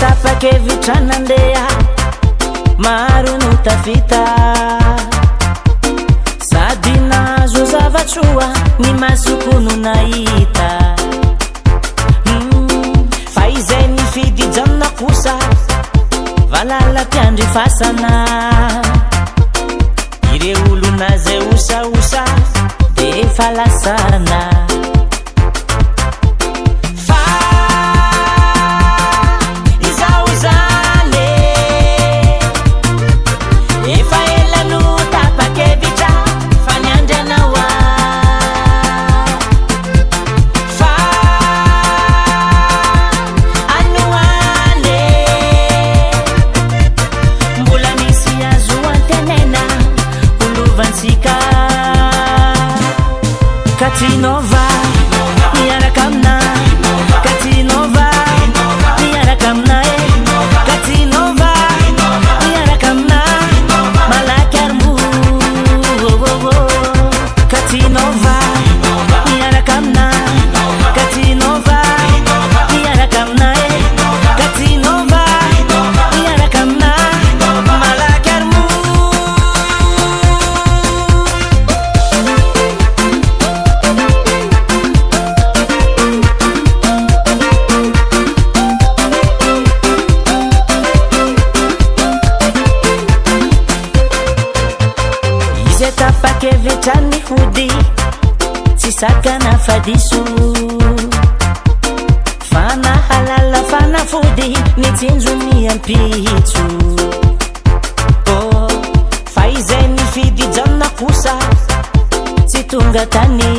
tapakevitra nandeha maro no tafita sady nazo zavatroa ny masoko no nahita fa izay nifidy janona kosa valala mpiandry fasana ire olona zay osaosa de falasana Katinova, Yarakamna, Katinova, Yarakamna, Katinova, Yarakamna, Malakarmu, Katinova, Yarakamna, Katinova, Yarakamna, Katinova, Yarakamna, Malakarmu. Tapakevitra ny hody tsy sakana fadiso fanahalala fanafody ny tsinjo ny ampitso fa izay nifidy janona kosa tsy tonga tany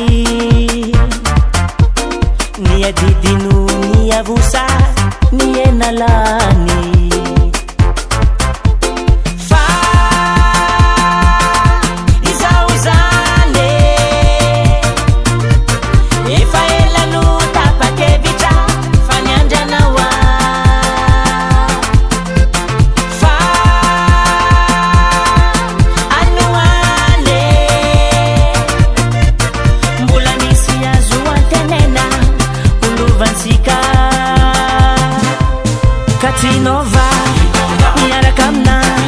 ny adidino ny avosa ny enalany Katinova, Yarakamna.